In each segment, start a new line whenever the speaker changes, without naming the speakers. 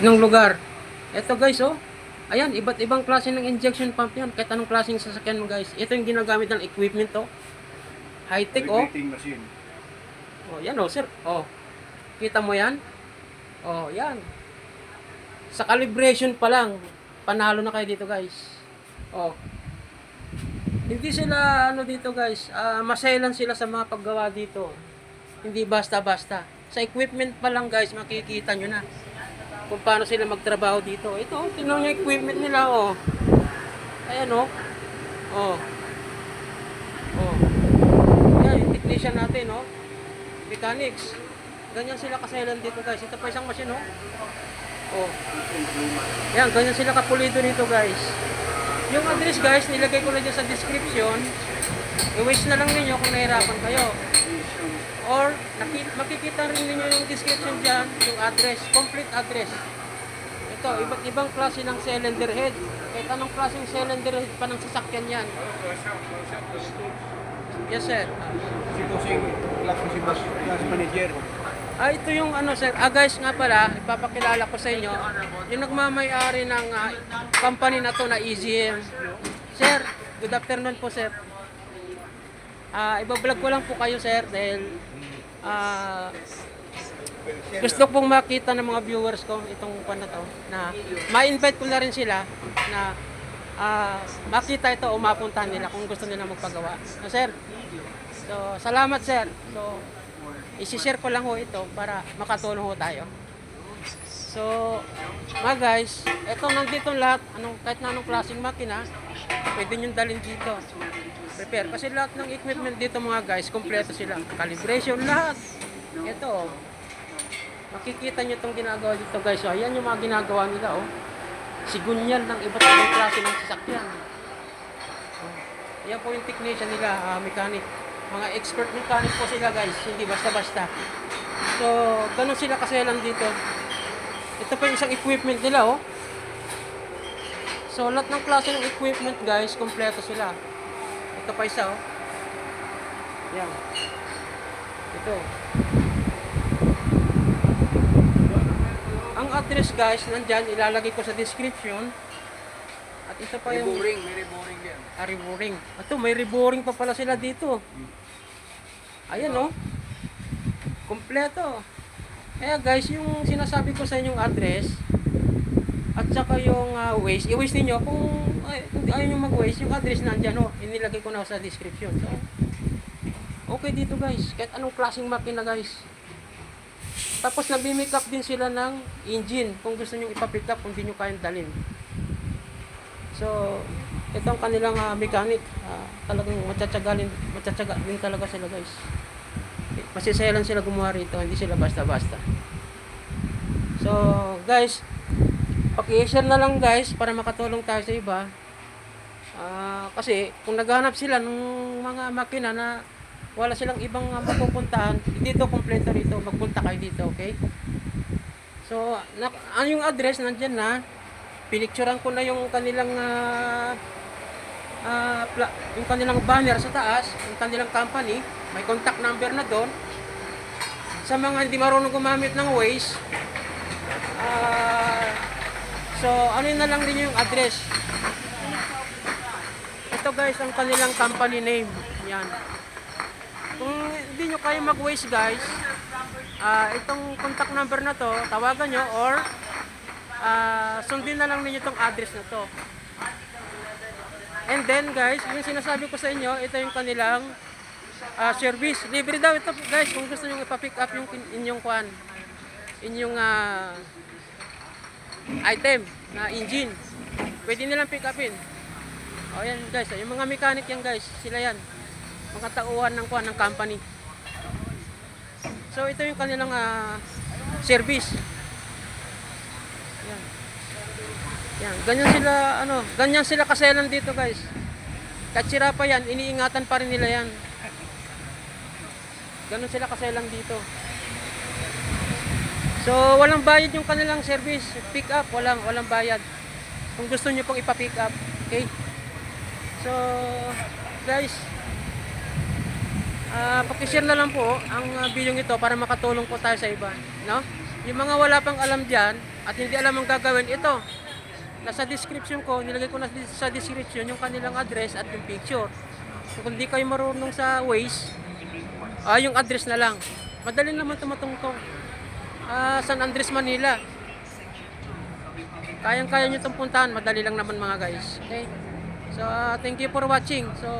ng lugar. Ito guys, oh. Ayan, iba't ibang klase ng injection pump yan. Kahit anong klaseng sasakyan mo guys. Ito yung ginagamit ng equipment, oh. High-tech, oh.
Calibrating machine.
Oh, yan, oh, sir. Oh. Kita mo yan? Oh, yan. Sa calibration pa lang, panalo na kayo dito guys. Oh. Hindi sila, ano dito guys, maselan sila sa mga paggawa dito. Hindi basta-basta. Sa equipment pa lang guys, makikita nyo na kung paano sila magtrabaho dito. Ito, tingnan nyo yung equipment nila, oh. Ayan, oh. Oh. Oh. Yan, yung technician natin, oh. Mechanics. Ganyan sila kaselan dito, guys. Ito pa isang machine, oh. Oh. Yan, ganyan sila kapulido dito, guys. Yung address, guys, nilagay ko na dyan sa description. I-wish na lang ninyo kung nahirapan kayo. Or, makikita rin ninyo yung description dyan, yung address, complete address. Ito, iba't ibang klase ng cylinder head. Kahit anong klaseng cylinder head pa ng sasakyan yan. Yes, sir.
Si Bossing, class ko si Boss, class manager.
Ito yung ano, sir. Guys, nga pala, ipapakilala ko sa inyo. Yung nagmamayari ng company na to na EGM. Sir, good afternoon po, sir. Ibablog ko lang po kayo, sir, dahil gusto pong makita ng mga viewers ko itong pan na to, na ma-invite ko na rin sila na makita ito o mapuntahan nila kung gusto nila magpagawa. So, sir, so, salamat, sir. So, isi-share ko lang ho ito para makatulong ho tayo. So, mga guys, eto nandito lahat, kahit na anong klaseng makina, pwede nyo dalhin dito. Prepare. Kasi lahat ng equipment dito mga guys, kompleto sila. Calibration, lahat. Ito, makikita nyo itong ginagawa dito guys. So, ayan yung mga ginagawa nila, oh. Sigunyal ng iba't ibang klase ng sasakyan. Ayan po yung technician nila, mechanic. Mga expert mechanic po sila guys, hindi basta-basta. So, ganun sila kaselan dito. Ito pa yung isang equipment nila, oh. So, lahat ng klase ng equipment guys, kompleto sila. Ito pa isa, oh. Yan. Ito. Ang address guys, nandyan, ilalagay ko sa description. At ito pa yung...
Reboring, may reboring yan.
Reboring. Ito, may reboring pa pala sila dito. Ayan, oh. Kompleto. Kaya guys, yung sinasabi ko sa inyong address, at saka yung waste, i-waste niyo kung ayaw nyo mag-waste, yung address nandyan, oh, inilagay ko na sa description. So, okay dito guys, kahit anong klaseng makina guys. Tapos nabimake up din sila ng engine, kung gusto nyo ipapick up, kung di nyo kayang dalhin. So, ito ang kanilang mechanic, talagang matsatsaga din talaga sila guys. Masiselan sila gumawa rito, hindi sila basta-basta. So, guys, paki-share na lang guys para makatulong tayo sa iba. Kasi kung naghahanap sila ng mga makina na wala silang ibang mapupuntahan, dito kompleto rito, magpunta kayo dito, okay? So, ano yung address nandyan na, pinicturean ko na yung kanilang yung kanilang banner sa taas, yung kanilang company, may contact number na doon. Sa mga hindi marunong gumamit ng Waze, so, ano na lang din yung address. Ito guys, ang kanilang company name. Yan. Kung hindi nyo kayo mag-Waze guys, itong contact number na to, tawagan nyo or sundin na lang ninyo itong address na to. And then guys, yung sinasabi ko sa inyo, ito yung kanilang service. Libre daw ito guys, kung gusto nyo ipa-pick up yung inyong inyong item na engine, pwede nilang pick upin. O yan guys, yung mga mechanic yan guys, sila yan, mga tauhan ng ng company. So ito yung kanilang service. Yan. Yan, ganyan sila kaselan dito guys. Kahit sira pa yan, iniingatan pa rin nila yan. Ganun sila kaselan dito. So, walang bayad yung kanilang service. Pick up, walang bayad. Kung gusto nyo pong ipa-pick up. Okay? So, guys, pakishare na lang po ang video ito para makatulong po tayo sa iba. No? Yung mga wala pang alam dyan, at hindi alam ang gagawin, ito, nasa description ko, nilagay ko na sa description yung kanilang address at yung picture. So kung di kayo marunong sa Waze, yung address na lang. Madali naman tumatungtong. San Andres, Manila. Kayang-kaya nyo itong puntahan, madali lang naman mga guys. Okay? So, thank you for watching. So,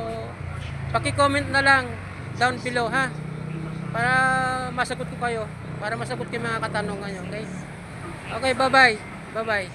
paki-comment na lang down below ha. Para masagot ko kayo. Para masagot ko yung mga katanungan nyo. Okay? Okay, bye-bye. Bye-bye.